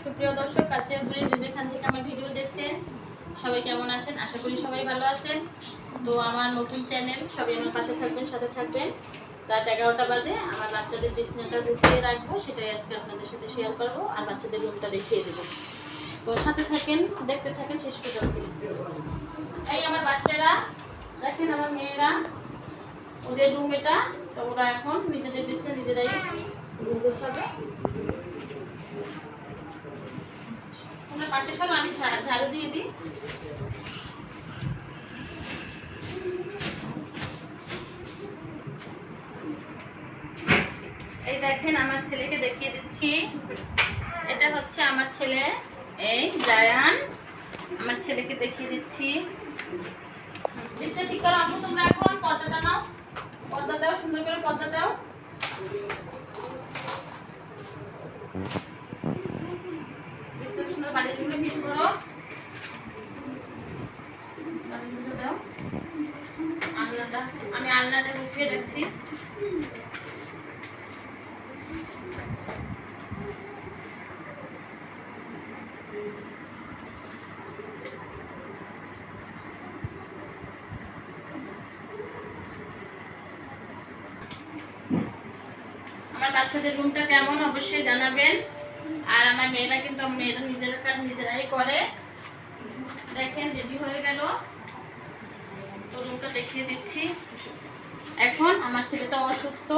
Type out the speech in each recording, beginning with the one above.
সুপ্রিয় দর্শক, কাছে দূরে যে যেখান থেকে আমার ভিডিও দেখছেন সবাই কেমন আছেন? আশা করি সবাই ভালো আছেন। তো আমার নতুন চ্যানেল, সবাই আমার পাশে থাকবেন, সাথে থাকবেন। রাত 11টা বাজে আমার বাচ্চাদের বিছানাটা গুছিয়ে রাখবো, সেটাই আজকে আপনাদের সাথে শেয়ার করবো আর বাচ্চাদের রুমটা দেখিয়ে দেবো। তো সাথে থাকেন, দেখতে থাকেন শেষ পর্যন্ত। এই আমার বাচ্চারা দেখেন, আমার মেয়েরা, ওদের রুম এটা। তো ওরা এখন নিজেদের বিছানা নিজেরাই রুম গোছাবে। তোমরা পাশে সরো, আমি ঝাড়ু দিয়ে দিই। এই দেখেন, আমার ছেলেকে দেখিয়ে দিচ্ছি। এটা হচ্ছে আমার ছেলে, এই জায়ান। আমার ছেলেকে দেখিয়ে দিচ্ছি। বিছানা ঠিক করো আপু, তোমরা এখন পর্দাটা নাও, পর্দা দাও, সুন্দর করে পর্দা দাও। বিছানা সুন্দর বাড়িগুলো ফিট করো, বাড়িগুলো দাও। আলনাটা, আমি আলনাটা গুছিয়ে রাখছি। আমার বাচ্চাদের রুমটা কেমন অবশ্যই জানাবেন। আর আমার মেয়েরা কিন্তু নিজের কাজ নিজেরাই করে। দেখেন রেডি হয়ে গেল, তো রুমটা দেখিয়ে দিচ্ছি। এখন আমার ছেলেটা অসুস্থ,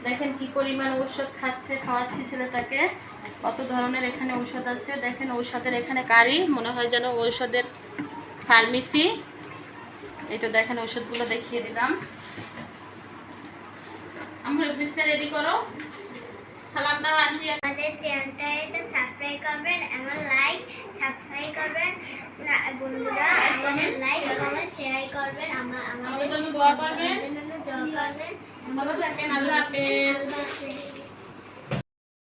দেখেন কি পরিমাণ ঔষধ খাওয়াচ্ছি ছেলেটাকে। কত ধরনের এখানে ঔষধ আছে, দেখেন ঔষধের এখানে গাড়ি, মনে হয় যেন ঔষধের ফার্মেসি। এই তো দেখেন ঔষধগুলো দেখিয়ে দিলাম। আমরা বিছানা রেডি করো, সালাম দাও আন্টি। আমাদের চ্যানেলটা সাবস্ক্রাইব করবেন এবং সাবস্ক্রাইব করবেন বন্ধুরা, আমাদের লাইক কমেন্ট শেয়ার করবেন, আমাদের জন্য দোয়া করবেন। ভালো থাকবেন। আল্লাহ হাফেজ।